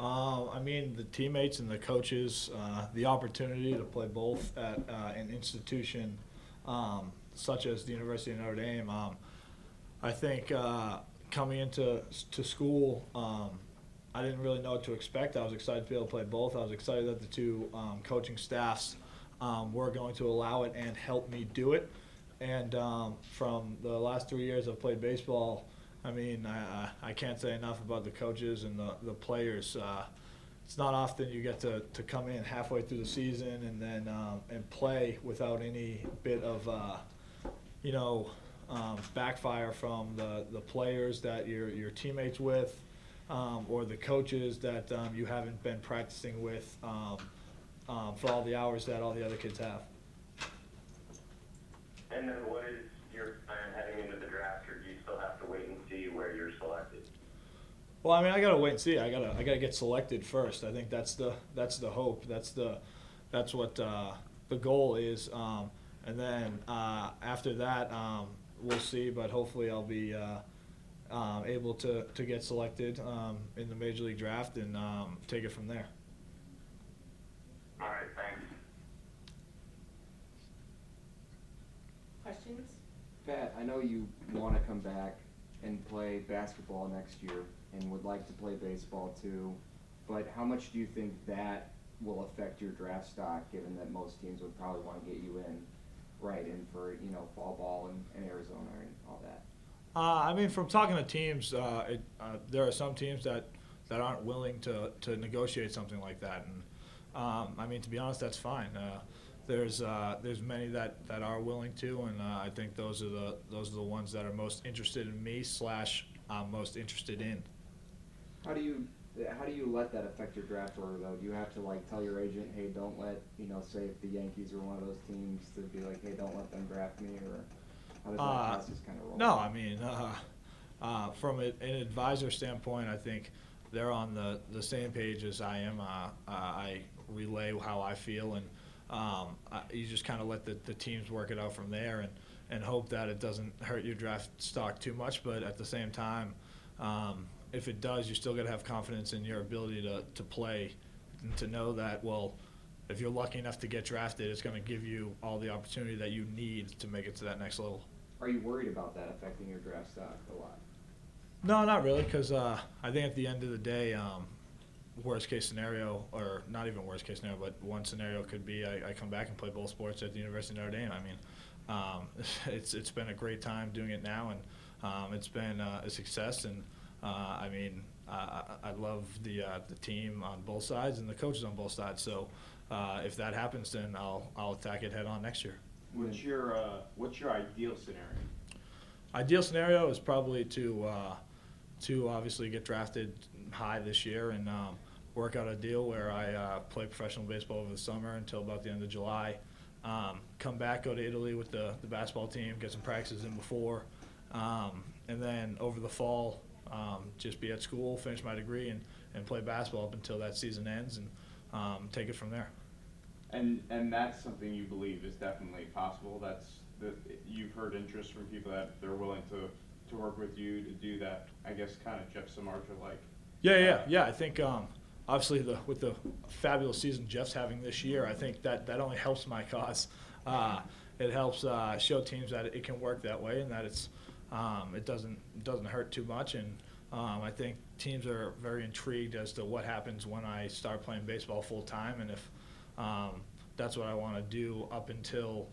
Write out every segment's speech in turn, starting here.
I mean, the teammates and the coaches, the opportunity to play both at an institution such as the University of Notre Dame. I think coming into school, I didn't really know what to expect. I was excited to be able to play both. I was excited that the two coaching staffs were going to allow it and help me do it. And from the last 3 years I've played baseball, I mean, I can't say enough about the coaches and the players. It's not often you get to come in halfway through the season and then and play without any bit of you know backfire from the players that you're teammates with or the coaches that you haven't been practicing with for all the hours that all the other kids have. And then what is your plan heading into the draft, or do you still have to wait and see where you're selected? Well, I mean, I gotta wait and see. I gotta get selected first. I think that's the hope. That's what the goal is. And then after that, we'll see. But hopefully, I'll be able to get selected in the Major League Draft and take it from there. All right, thanks. Questions? Pat, I know you want to come back and play basketball next year and would like to play baseball too, but how much do you think that will affect your draft stock, given that most teams would probably want to get you in right in for, fall ball in Arizona and all that? I mean, from talking to teams, there are some teams that aren't willing to negotiate something like that, and I mean, to be honest, that's fine. There's many that are willing to, and I think those are the ones that are most interested in me / I'm most interested in. How do you let that affect your draft order though? Do you have to tell your agent, hey, don't let say if the Yankees are one of those teams, to be like, hey, don't let them draft me, or how does that process kind of roll? No, I mean, from an advisor standpoint, I think they're on the same page as I am. I relay how I feel, and you just kind of let the teams work it out from there, and hope that it doesn't hurt your draft stock too much. But at the same time, if it does, you still got to have confidence in your ability to play and to know that, well, if you're lucky enough to get drafted, it's going to give you all the opportunity that you need to make it to that next level. Are you worried about that affecting your draft stock a lot? No, not really, because I think at the end of the day, worst case scenario, or not even worst case scenario, but one scenario could be I come back and play both sports at the University of Notre Dame. I mean, it's been a great time doing it now, and it's been a success. And I mean, I love the team on both sides and the coaches on both sides. So if that happens, then I'll attack it head on next year. What's your ideal scenario? Ideal scenario is probably to obviously get drafted high this year and work out a deal where I play professional baseball over the summer until about the end of July. Come back, go to Italy with the basketball team, get some practices in before, and then over the fall, just be at school, finish my degree, and play basketball up until that season ends, and take it from there. And that's something you believe is definitely possible. You've heard interest from people that they're willing to work with you to do that. I guess kind of Jeff Samardzija like. Yeah. I think obviously with the fabulous season Jeff's having this year, I think that only helps my cause. It helps show teams that it can work that way, and that it doesn't hurt too much. And I think teams are very intrigued as to what happens when I start playing baseball full time, and if that's what I want to do up until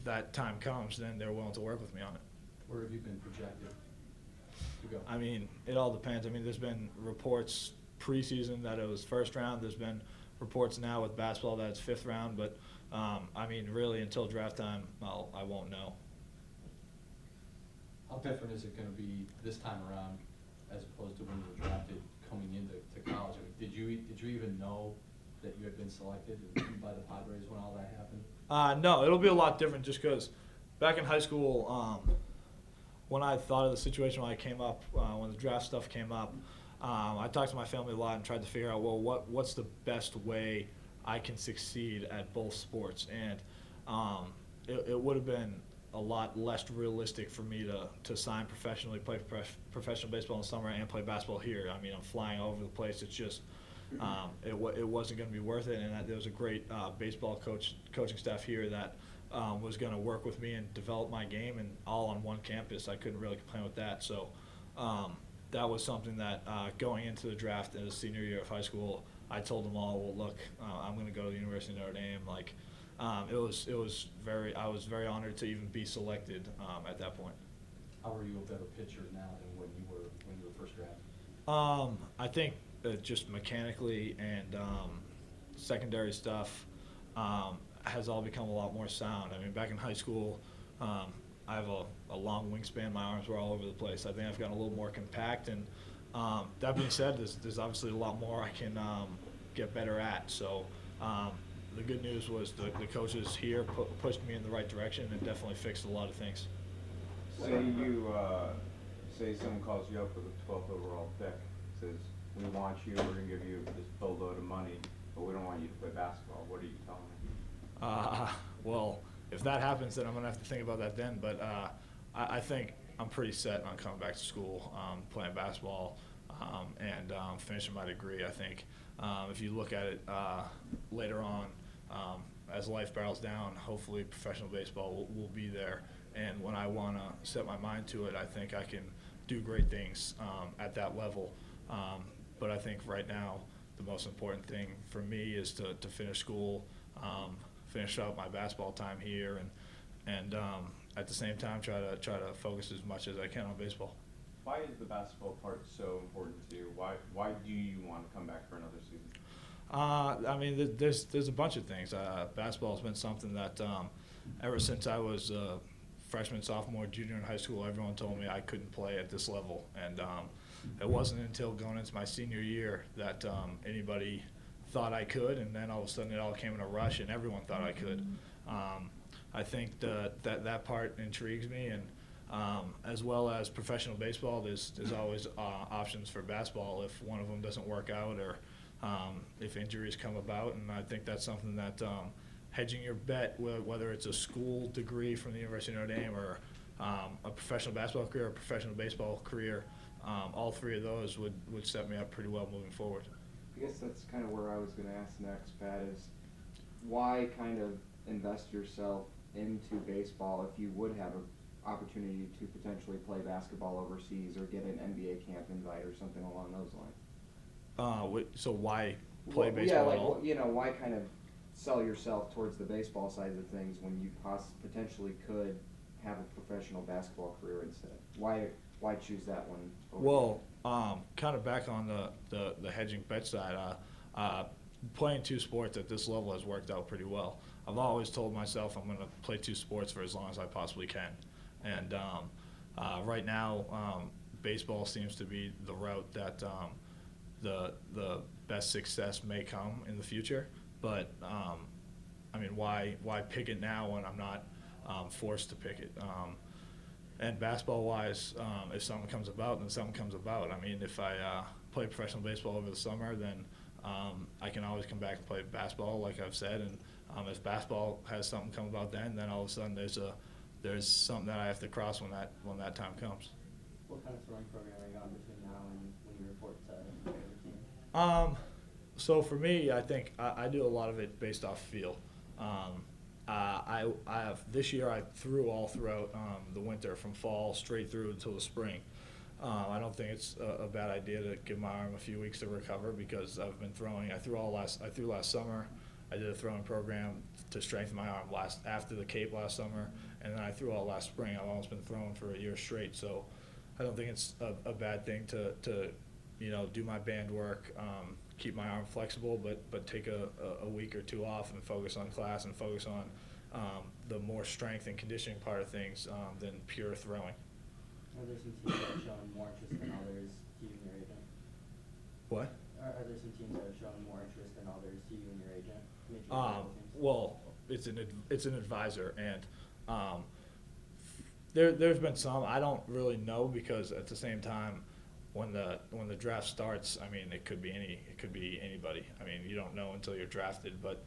that time comes, then they're willing to work with me on it. Where have you been projected to go? I mean, it all depends. I mean, there's been reports preseason that it was first round. There's been reports now with basketball that it's fifth round. But, I mean, really until draft time, I won't know. How different is it going to be this time around as opposed to when you were drafted coming into college? I mean, did you even know that you had been selected by the Padres when all that happened? No, it'll be a lot different just because back in high school, when I thought of the situation when I came up, when the draft stuff came up, I talked to my family a lot and tried to figure out, well, what's the best way I can succeed at both sports? And it would have been a lot less realistic for me to sign professionally, play professional baseball in the summer, and play basketball here. I mean, I'm flying all over the place. It's just it wasn't going to be worth it, and that there was a great baseball coaching staff here that was going to work with me and develop my game, and all on one campus. I couldn't really complain with that. So that was something that going into the draft in the senior year of high school, I told them all, well, look, I'm going to go to the University of Notre Dame. Like, I was very honored to even be selected at that point. How are you a better pitcher now than when you were first drafted? I think just mechanically and secondary stuff has all become a lot more sound. I mean, back in high school, I have a long wingspan. My arms were all over the place. I think I've gotten a little more compact. And that being said, there's obviously a lot more I can get better at. So the good news was the coaches here pushed me in the right direction and definitely fixed a lot of things. Say someone calls you up with a 12th overall pick, says, we want you, we're going to give you this boatload of money, but we don't want you to play basketball. What are you telling me? Well, if that happens, then I'm going to have to think about that then. But I think I'm pretty set on coming back to school, playing basketball, and finishing my degree. I think if you look at it later on, as life barrels down, hopefully professional baseball will be there. And when I want to set my mind to it, I think I can do great things at that level. But I think right now the most important thing for me is to finish school, finish out my basketball time here, and at the same time try to focus as much as I can on baseball. Why is the basketball part so important to you? Why do you want to come back for another season? I mean, there's a bunch of things. Basketball has been something that ever since I was freshman, sophomore, junior in high school, everyone told me I couldn't play at this level. And it wasn't until going into my senior year that anybody thought I could, and then all of a sudden it all came in a rush and everyone thought I could. I think that part intrigues me, and as well as professional baseball, there's always options for basketball if one of them doesn't work out or if injuries come about, and I think that's something that hedging your bet, whether it's a school degree from the University of Notre Dame or a professional basketball career or a professional baseball career, all three of those would set me up pretty well moving forward. I guess that's kind of where I was going to ask next, Pat, is why kind of invest yourself into baseball if you would have an opportunity to potentially play basketball overseas or get an NBA camp invite or something along those lines? So why play baseball yeah, like, at all? You know, why kind of sell yourself towards the baseball side of things when you potentially could have a professional basketball career instead? Why choose that one? Well, kind of back on the hedging bet side, playing two sports at this level has worked out pretty well. I've always told myself I'm going to play two sports for as long as I possibly can. And right now, baseball seems to be the route that the best success may come in the future. But, I mean, why pick it now when I'm not forced to pick it? And basketball-wise, if something comes about, then something comes about. I mean, if I play professional baseball over the summer, then I can always come back and play basketball, like I've said. And if basketball has something come about then all of a sudden there's something that I have to cross when that time comes. What kind of throwing program are you on between now and when you report to your favorite team? So for me, I think I do a lot of it based off feel. I have this year I threw all throughout the winter from fall straight through until the spring. I don't think it's a bad idea to give my arm a few weeks to recover because I've been throwing. I threw last summer. I did a throwing program to strengthen my arm after the Cape last summer, and then I threw all last spring. I've almost been throwing for a year straight, so I don't think it's a bad thing to do my band work, keep my arm flexible, but take a week or two off and focus on class and focus on the more strength and conditioning part of things than pure throwing. Are there some teams that are showing more interest than others to you and your agent? What? Are there some teams that are showing more interest than others to you and your agent? Well, it's an advisor, and there's been some I don't really know because at the same time, when the draft starts, I mean it could be anybody. I mean you don't know until you're drafted, but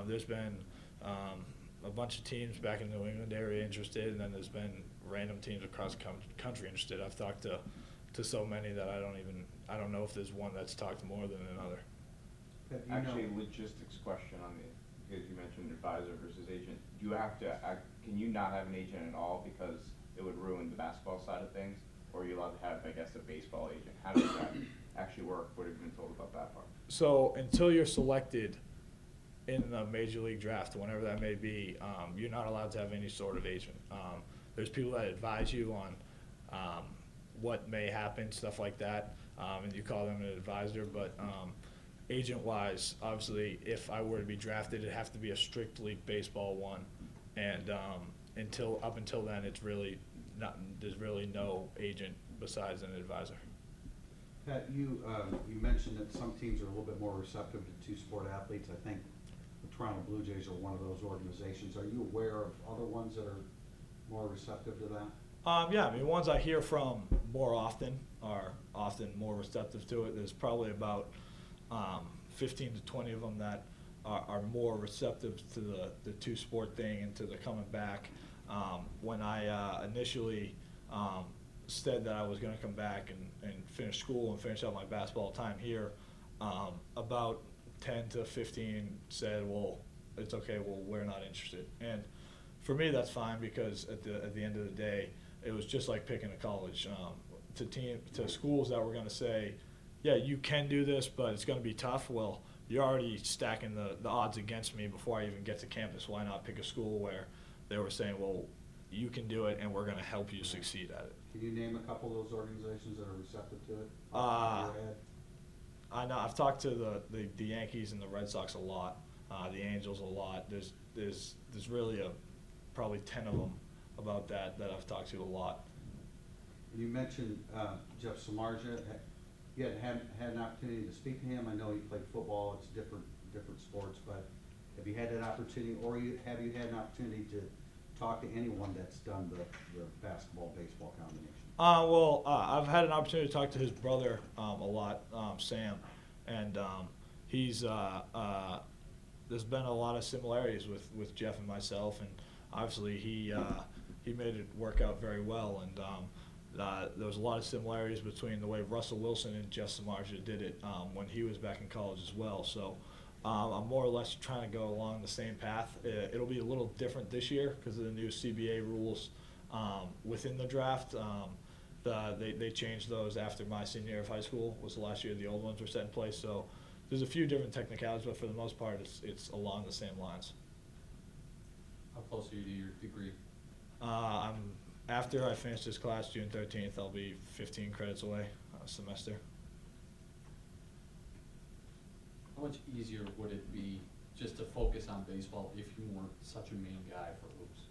there's been a bunch of teams back in the New England area interested, and then there's been random teams across the country interested. I've talked to so many that I don't know if there's one that's talked more than another. Actually, logistics question on the, because you mentioned advisor versus agent. Do you have to, can you not have an agent at all because it would ruin the basketball side of things? Or are you allowed to have, I guess, a baseball agent? How does that actually work? What have you been told about that part? So until you're selected in the Major League Draft, whenever that may be, you're not allowed to have any sort of agent. There's people that advise you on what may happen, stuff like that, and you call them an advisor. But agent-wise, obviously, if I were to be drafted, it'd have to be a strictly baseball one, and up until then, it's really not. There's really no agent besides an advisor. Pat, you mentioned that some teams are a little bit more receptive to two-sport athletes. I think the Toronto Blue Jays are one of those organizations. Are you aware of other ones that are more receptive to that? Yeah, I mean, ones I hear from more often are often more receptive to it. There's probably about 15 to 20 of them that are more receptive to the two-sport thing and to the coming back. When I initially said that I was going to come back and finish school and finish out my basketball time here, about 10 to 15 said, well, it's okay, well, we're not interested. And for me, that's fine, because at the end of the day, it was just like picking a college. To schools that were going to say, yeah, you can do this, but it's going to be tough. Well, you're already stacking the odds against me before I even get to campus. Why not pick a school where they were saying, well, you can do it, and we're going to help you succeed at it. Can you name a couple of those organizations that are receptive to it? I know I've talked to the Yankees and the Red Sox a lot, the Angels a lot. There's really probably 10 of them about that I've talked to a lot. You mentioned Jeff Samardzija. You had an opportunity to speak to him. I know he played football. It's different sports, but have you had that opportunity, or have you had an opportunity to talk to anyone that's done the basketball-baseball combination? Well, I've had an opportunity to talk to his brother a lot, Sam, and he's there's been a lot of similarities with Jeff and myself, and obviously he made it work out very well, and there was a lot of similarities between the way Russell Wilson and Jeff Samardzija did it when he was back in college as well. So I'm more or less trying to go along the same path. It'll be a little different this year because of the new CBA rules within the draft. They changed those after my senior year of high school was the last year the old ones were set in place. So there's a few different technicalities, but for the most part, it's along the same lines. How close are you to your degree? After I finish this class, June 13th, I'll be 15 credits away a semester. How much easier would it be just to focus on baseball if you weren't such a main guy for hoops?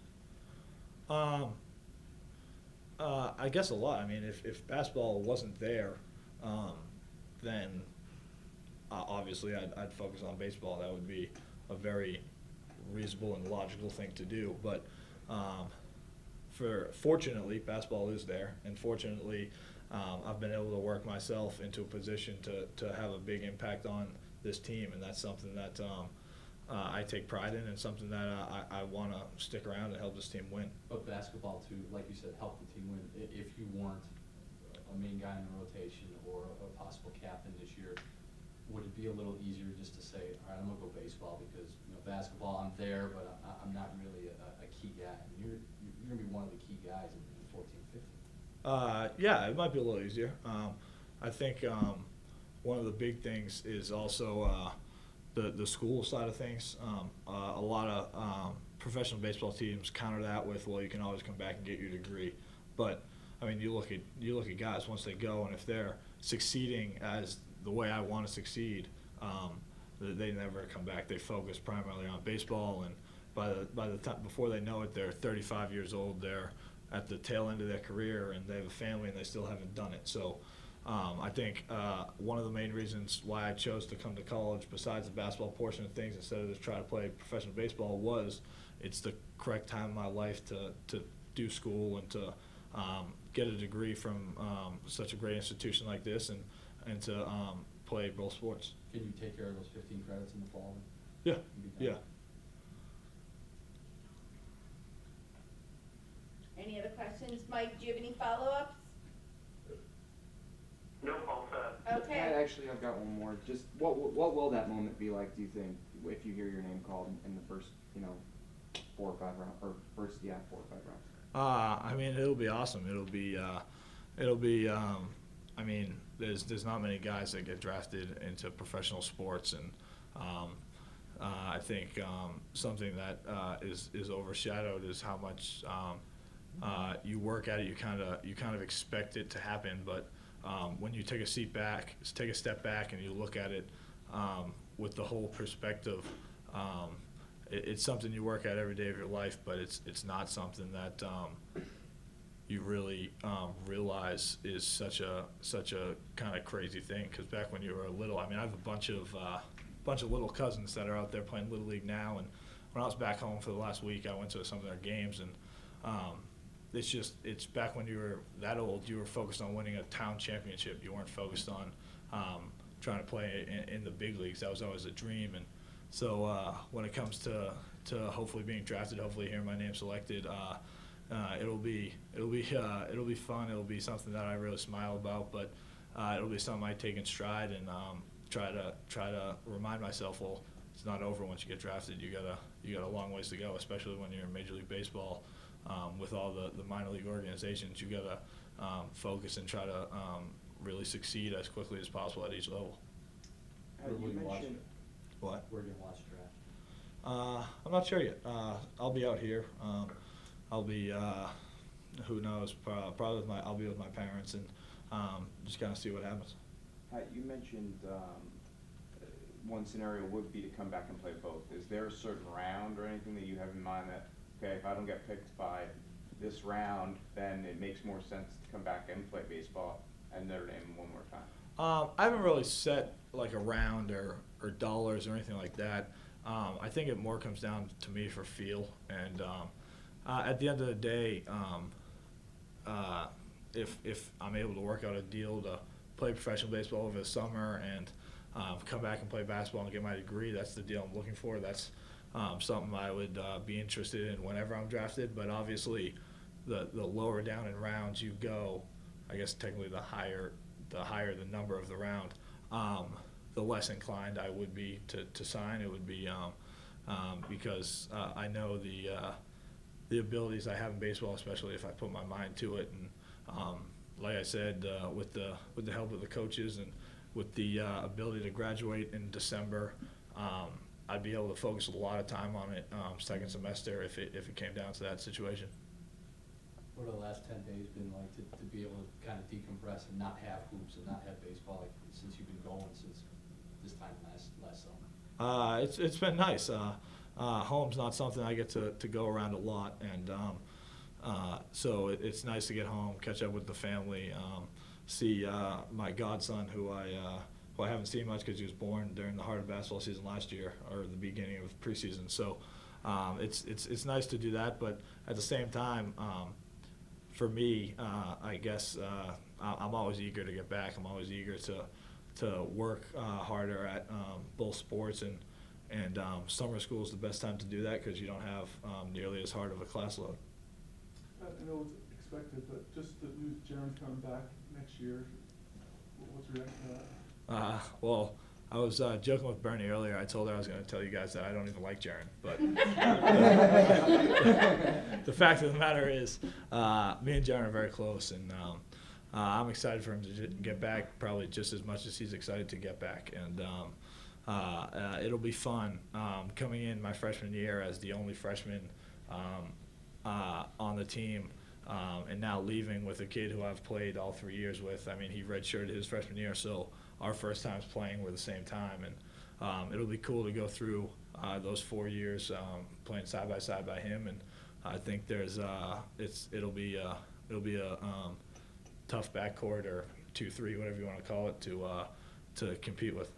I guess a lot. I mean, if basketball wasn't there, then obviously I'd focus on baseball. That would be a very reasonable and logical thing to do. But fortunately, basketball is there, and fortunately, I've been able to work myself into a position to have a big impact on this team, and that's something that I take pride in, and something that I want to stick around and help this team win. But basketball, too, like you said, help the team win. If you weren't a main guy in the rotation or a possible captain this year, would it be a little easier just to say, all right, I'm going to go baseball because, basketball, I'm there, but I'm not really a key guy. I mean, you're going to be one of the key guys in 14, 15. Yeah, it might be a little easier. I think one of the big things is also the school side of things. A lot of professional baseball teams counter that with, well, you can always come back and get your degree. But I mean, you look at guys once they go, and if they're succeeding as the way I want to succeed, they never come back. They focus primarily on baseball, and by the time before they know it, they're 35 years old. They're at the tail end of their career, and they have a family, and they still haven't done it. So I think one of the main reasons why I chose to come to college, besides the basketball portion of things, instead of just try to play professional baseball, was it's the correct time in my life to do school and to get a degree from such a great institution like this, and to play both sports. Can you take care of those 15 credits in the fall? Yeah, yeah. Any other questions? Mike, do you have any follow-ups? No, all set. Okay. actually, I've got one more. Just what will that moment be like? Do you think if you hear your name called in the first, 4 or 5 rounds, or first, 4 or 5 rounds? I mean, it'll be awesome. I mean, there's not many guys that get drafted into professional sports, and I think something that is overshadowed is how much you work at it. You kind of expect it to happen, but when you take a step back, and you look at it with the whole perspective, it's something you work at every day of your life, but it's not something that you really realize is such a kind of crazy thing. Because back when you were little, I mean, I have a bunch of little cousins that are out there playing Little League now, and when I was back home for the last week, I went to some of their games, and it's back when you were that old, you were focused on winning a town championship. You weren't focused on trying to play in the big leagues. That was always a dream. And so when it comes to hopefully being drafted, hopefully hearing my name selected, it'll be fun. It'll be something that I really smile about, but it'll be something I take in stride and try to remind myself, well, it's not over once you get drafted. You got a long ways to go, especially when you're in Major League Baseball. With all the minor league organizations, you gotta focus and try to really succeed as quickly as possible at each level. Where will you watch it? What? Where are you gonna watch the draft? I'm not sure yet. I'll be out here. I'll be, who knows? Probably I'll be with my parents and just kind of see what happens. You mentioned one scenario would be to come back and play both. Is there a certain round or anything that you have in mind that, okay, if I don't get picked by this round, then it makes more sense to come back and play baseball and Notre Dame one more time? I haven't really set like a round or dollars or anything like that. I think it more comes down to me for feel, and at the end of the day, if I'm able to work out a deal to play professional baseball over the summer and come back and play basketball and get my degree, that's the deal I'm looking for. That's something I would be interested in whenever I'm drafted. But obviously, the lower down in rounds you go, I guess technically the higher the number of the round, the less inclined I would be to sign. It would be because I know the abilities I have in baseball, especially if I put my mind to it. And like I said, with the help of the coaches and with the ability to graduate in December, I'd be able to focus a lot of time on it second semester if it came down to that situation. What have the last 10 days been like to be able to kind of decompress and not have hoops and not have baseball, like, since you've been going since this time last summer? It's been nice. Home's not something I get to go around a lot, and so it's nice to get home, catch up with the family, see my godson, who I haven't seen much because he was born during the heart of basketball season last year, or the beginning of preseason. So it's nice to do that, but at the same time, for me, I guess I'm always eager to get back. I'm always eager to work harder at both sports, and summer school is the best time to do that because you don't have nearly as hard of a class load. I know it's expected, but just the news Jaron's coming back next year, what's your reaction to that? Well, I was joking with Bernie earlier. I told her I was going to tell you guys that I don't even like Jaron, but the fact of the matter is, me and Jaron are very close, and I'm excited for him to get back, probably just as much as he's excited to get back, and it'll be fun coming in my freshman year as the only freshman on the team, and now leaving with a kid who I've played all 3 years with. I mean, he redshirted his freshman year, so our first times playing were the same time, and it'll be cool to go through those 4 years playing side by side by him. And I think it'll be a tough backcourt, or 2-3, whatever you want to call it, to compete with.